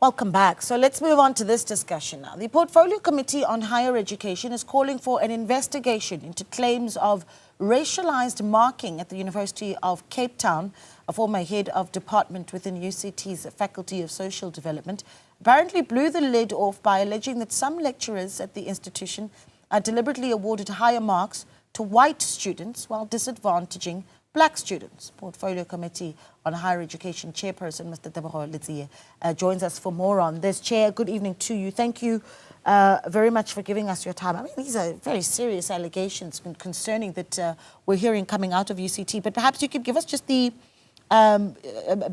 Welcome back. So let's move on to this discussion now. The Portfolio Committee on Higher Education is calling for an investigation into claims of racialized marking at the University of Cape Town. A former head of department within UCT's Faculty of Social Development apparently blew the lid off by alleging that some lecturers at the institution deliberately awarded higher marks to white students while disadvantaging black students. Portfolio Committee on Higher Education Chairperson, Mr. Tebogo Letsie, joins us for more on this. Chair, good evening to you. Thank you very much for giving us your time. I mean, these are very serious allegations concerning that we're hearing coming out of UCT, but perhaps you could give us just the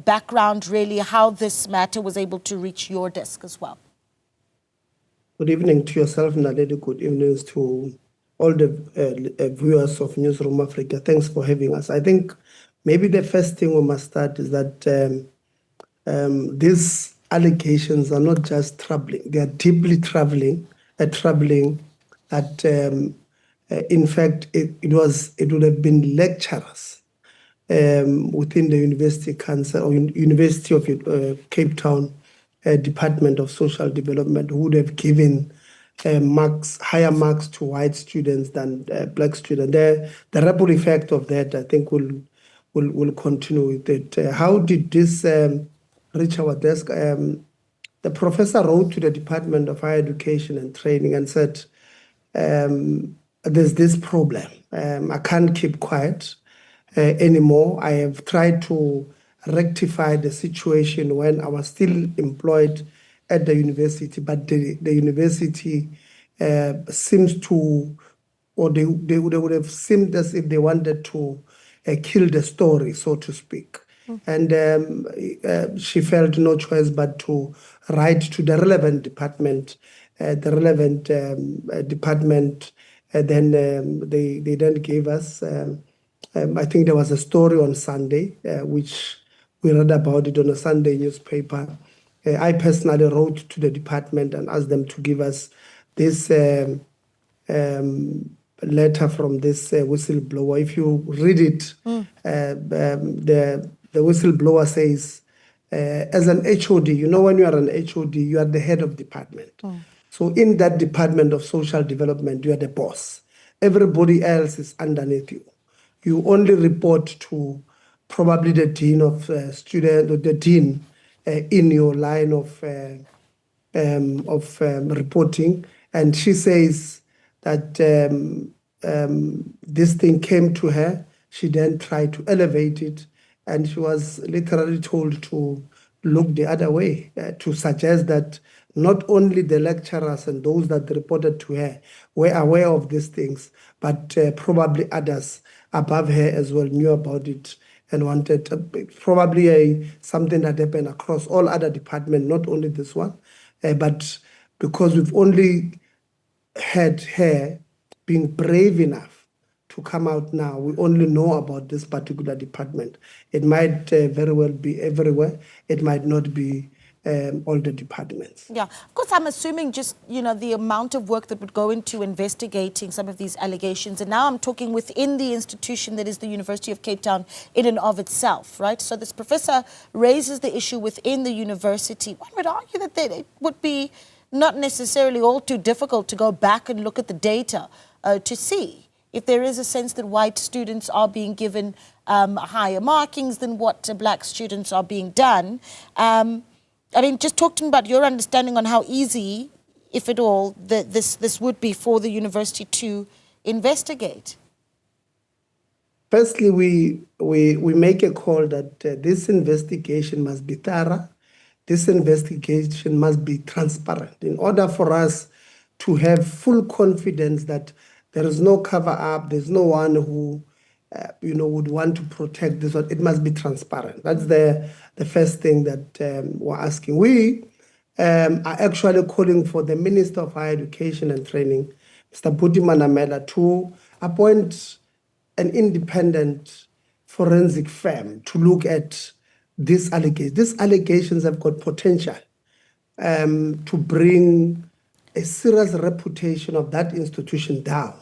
background, really, how this matter was able to reach your desk as well. Good evening to yourself, Naledi. Good evening to all the viewers of Newzroom Afrika. Thanks for having us. I think maybe the first thing we must start is that these allegations are not just troubling; they are deeply troubling. That in fact it would have been lecturers within the University Council or University of Cape Town Department of Social Development who would have given higher marks to white students than black students. The ripple effect of that, I think, will continue with it. How did this reach our desk? The professor wrote to the Department of Higher Education and Training and said, there's this problem. I can't keep quiet anymore. I have tried to rectify the situation when I was still employed at the university, but the university seems to, or they would have seemed as if they wanted to kill the story, so to speak. And she felt no choice but to write to the relevant department. Then they then gave us, I think there was a story on Sunday, which we read about it on a Sunday newspaper. I personally wrote to the department and asked them to give us this letter from this whistleblower. If you read it, the whistleblower says, as an HOD, you know, when you are an HOD, you are the head of department. So in that Department of Social Development, you are the boss. Everybody else is underneath you. You only report to probably the dean of student or the dean in your line of reporting. And she says that this thing came to her. She then tried to elevate it, and she was literally told to look the other way, to suggest that not only the lecturers and those that reported to her were aware of these things, but probably others above her as well knew about it and wanted probably something that happened across all other departments, not only this one, but because we've only had her being brave enough to come out now, we only know about this particular department. It might very well be everywhere. It might not be all the departments. Yeah, of course, I'm assuming just, you know, the amount of work that would go into investigating some of these allegations. And now I'm talking within the institution that is the University of Cape Town in and of itself, right? So this professor raises the issue within the university. One would argue that it would be not necessarily all too difficult to go back and look at the data to see if there is a sense that white students are being given higher markings than what black students are being done. I mean, just talk to me about your understanding on how easy, if at all, this would be for the university to investigate. Firstly, we make a call that this investigation must be thorough. This investigation must be transparent in order for us to have full confidence that there is no cover-up, there's no one who would want to protect this. It must be transparent. That's the first thing that we're asking. We are actually calling for the Minister of Higher Education and Training, Mr. Buti Manamela, to appoint an independent forensic firm to look at these allegations. These allegations have got potential to bring a serious reputation of that institution down.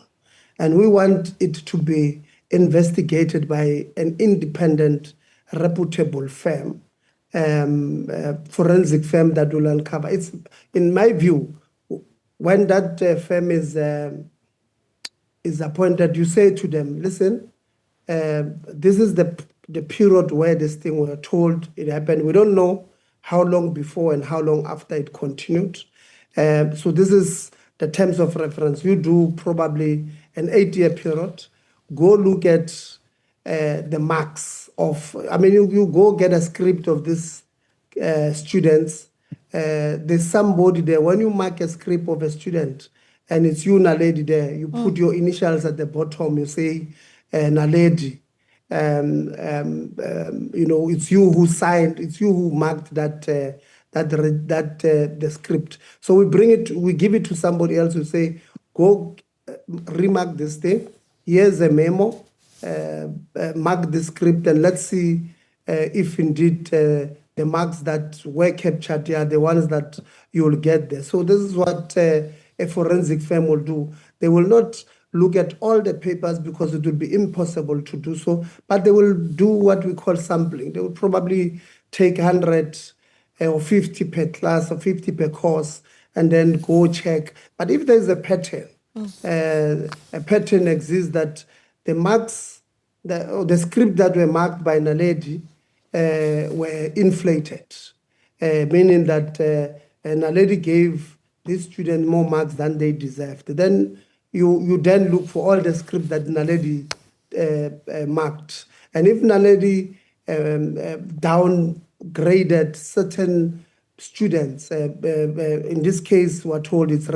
And we want it to be investigated by an independent, reputable firm forensic firm that will uncover. It's, in my view, when that firm is appointed, you say to them, listen, this is the period where this thing we were told it happened. We don't know how long before and how long after it continued. So this is the terms of reference. You do probably an 8-year period. Go look at the marks of, I mean, you go get a script of these students. There's somebody there. When you mark a script of a student and it's you, Naledi, there, you put your initials at the bottom, you say, Naledi. You know, it's you who signed, it's you who marked that the script. So we bring it, we give it to somebody else who say, go remark this thing. Here's a memo. Mark the script, and let's see if indeed the marks that were captured are the ones that you will get there. So this is what a forensic firm will do. They will not look at all the papers because it will be impossible to do so, but they will do what we call sampling. They will probably take 100 or 50 per class or 50 per course and then go check. But if there's a pattern exists that the marks, the script that were marked by Naledi were inflated, meaning that Naledi gave this student more marks than they deserved. Then you then look for all the script that Naledi marked. And if Naledi downgraded certain students, in this case, we're told it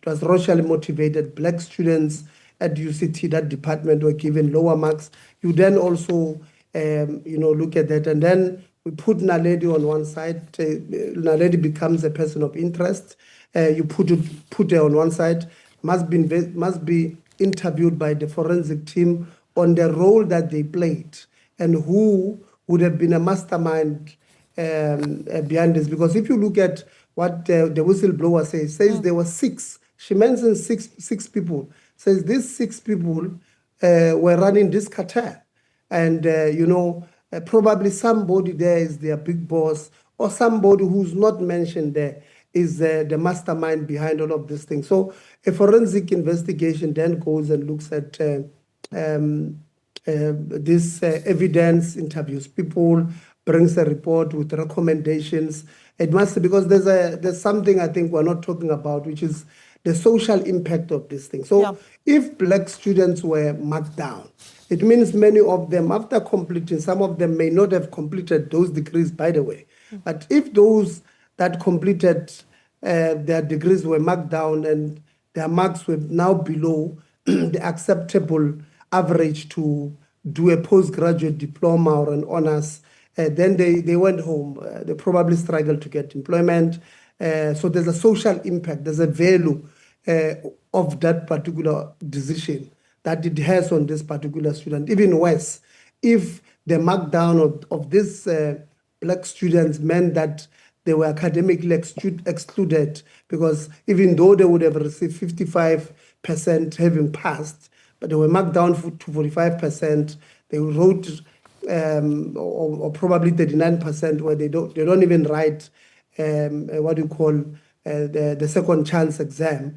was racially motivated black students at UCT, that department were given lower marks. You then also, look at that, and then we put Naledi on one side. Naledi becomes a person of interest. You put her on one side. Must be interviewed by the forensic team on the role that they played and who would have been a mastermind behind this. Because if you look at what the whistleblower says there were 6. She mentions six people. Says these 6 people were running this cartel, and probably somebody there is their big boss, or somebody who's not mentioned there is the mastermind behind all of these things. So a forensic investigation then goes and looks at this evidence, interviews people, brings a report with recommendations. It must, because there's something I think we're not talking about, which is the social impact of this thing. So if black students were marked down, it means many of them, after completing, some of them may not have completed those degrees, by the way. But if those that completed their degrees were marked down and their marks were now below the acceptable average to do a postgraduate diploma or an honors, then they went home. They probably struggled to get employment. So there's a social impact, there's a value of that particular decision that it has on this particular student. Even worse, if the markdown of these black students meant that they were academically excluded, because even though they would have received 55% having passed, but they were marked down to 45%, they wrote, or probably 39%, where they don't even write what you call the second chance exam,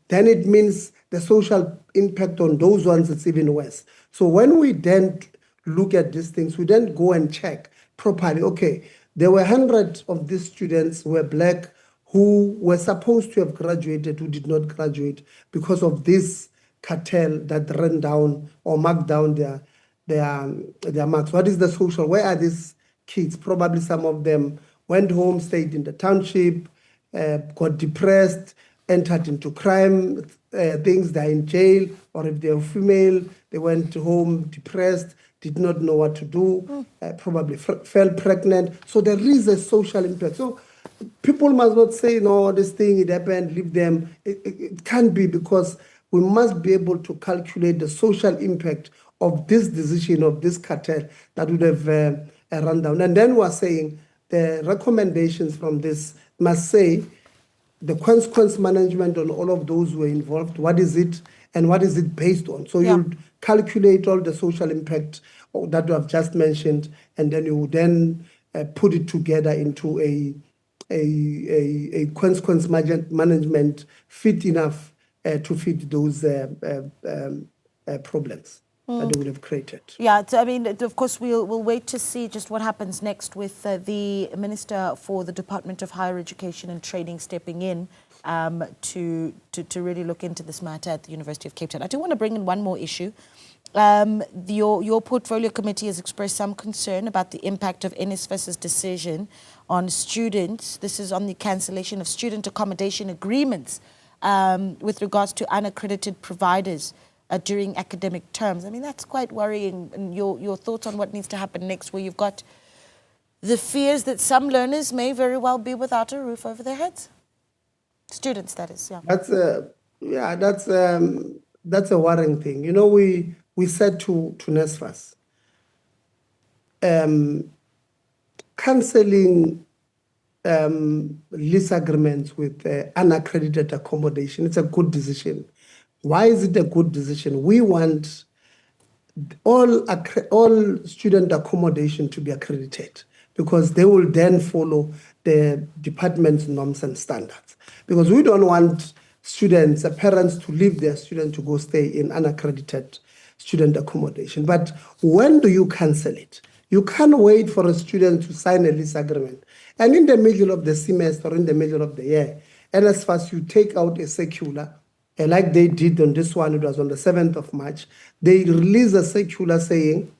then it means the social impact on those ones is even worse. So when we then look at these things, we then go and check properly. Okay, there were hundreds of these students who were black who were supposed to have graduated who did not graduate because of this cartel that ran down or marked down their marks. What is the social? Where are these kids? Probably some of them went home, stayed in the township, got depressed, entered into crime, things, they're in jail, or if they're female, they went home depressed, did not know what to do, probably fell pregnant. So there is a social impact. So people must not say, no, this thing, it happened, leave them. It can't be, because we must be able to calculate the social impact of this decision, of this cartel that would have run down. And then we're saying the recommendations from this must say the consequence management on all of those who are involved, what is it, and what is it based on? So you'll calculate all the social impact that you have just mentioned, and then you then put it together into a consequence management fit enough to fit those problems that they would have created. Yeah, so, I mean, of course, we'll wait to see just what happens next with the Minister for the Department of Higher Education and Training stepping in to really look into this matter at the University of Cape Town. I do want to bring in one more issue. Your portfolio committee has expressed some concern about the impact of NSFAS's decision on students. This is on the cancellation of student accommodation agreements with regards to unaccredited providers during academic terms. I mean, that's quite worrying. And your thoughts on what needs to happen next, where you've got the fears that some learners may very well be without a roof over their heads? Students, that is, yeah. That's a worrying thing. You know, we said to NSFAS, cancelling lease agreements with unaccredited accommodation, it's a good decision. Why is it a good decision? We want all student accommodation to be accredited, because they will then follow the department's norms and standards. Because we don't want students, parents, to leave their students to go stay in unaccredited student accommodation. But when do you cancel it? You can't wait for a student to sign a lease agreement, and in the middle of the semester or in the middle of the year, NSFAS, you take out a circular, like they did on this one. It was on the 7th of March. They released a circular saying,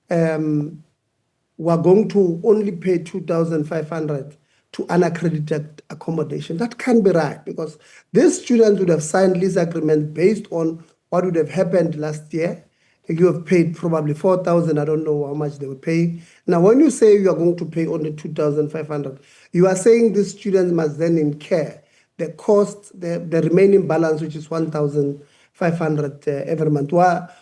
we're going to only pay 2,500 to unaccredited accommodation. That can't be right, because these students would have signed lease agreement based on what would have happened last year. You have paid probably 4,000. I don't know how much they would pay. Now, when you say you are going to pay only 2,500, you are saying these students must then incur the cost, the remaining balance, which is 1,500 every month.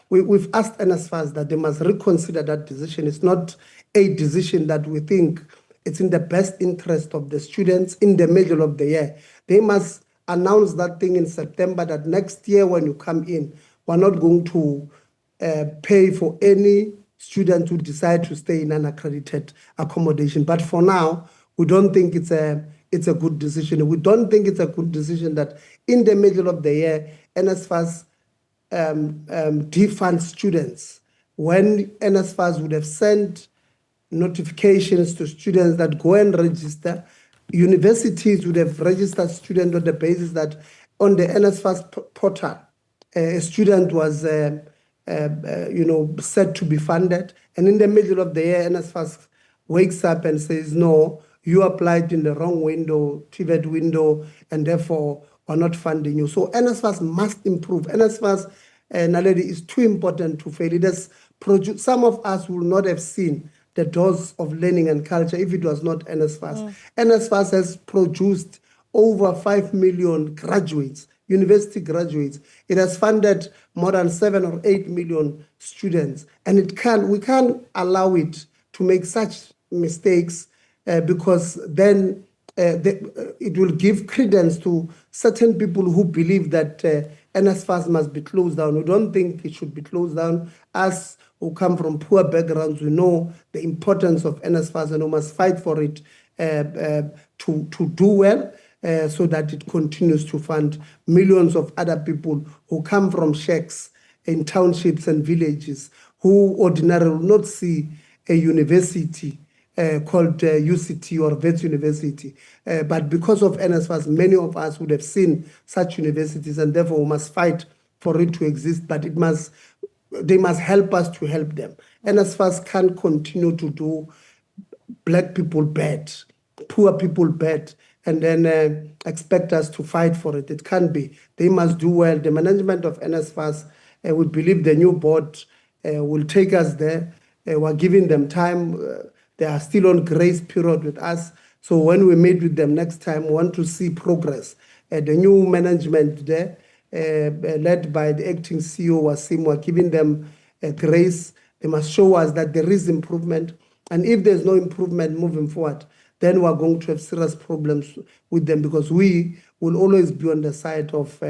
We've asked NSFAS that they must reconsider that decision. It's not a decision that we think it's in the best interest of the students in the middle of the year. They must announce that thing in September, that next year when you come in, we're not going to pay for any student who decide to stay in unaccredited accommodation. But for now, we don't think it's a good decision. We don't think it's a good decision that in the middle of the year, NSFAS defund students, when NSFAS would have sent notifications to students that go and register. Universities would have registered students on the basis that on the NSFAS portal, a student was said to be funded, and in the middle of the year, NSFAS wakes up and says, no, you applied in the wrong window, TVET window, and therefore are not funding you. So NSFAS must improve. NSFAS, Naledi, is too important to fail. It has produced, some of us will not have seen the doors of learning and culture if it was not NSFAS. NSFAS has produced over 5 million graduates, university graduates. It has funded more than 7 or 8 million students, and we can't allow it to make such mistakes, because then it will give credence to certain people who believe that NSFAS must be closed down. We don't think it should be closed down. Us who come from poor backgrounds, we know the importance of NSFAS, and we must fight for it to do well, so that it continues to fund millions of other people who come from shacks in townships and villages, who ordinarily will not see a university called UCT or Wits University. But because of NSFAS, many of us would have seen such universities, and therefore we must fight for it to exist, but they must help us to help them. NSFAS can't continue to do black people bad, poor people bad, and then expect us to fight for it. It can't be. They must do well. The management of NSFAS, we believe the new board will take us there. We're giving them time. They are still on grace period with us. So when we meet with them next time, we want to see progress. The new management there, led by the acting CEO, Wasim, we're giving them grace. They must show us that there is improvement. And if there's no improvement moving forward, then we're going to have serious problems with them, because we will always be on the side of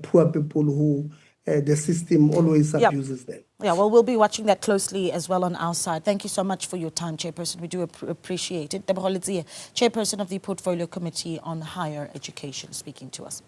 poor people who the system always abuses them. Yeah, well, we'll be watching that closely as well on our side. Thank you so much for your time, Chairperson. We do appreciate it. Tebogo Letsie, Chairperson of the Portfolio Committee on Higher Education, speaking to us.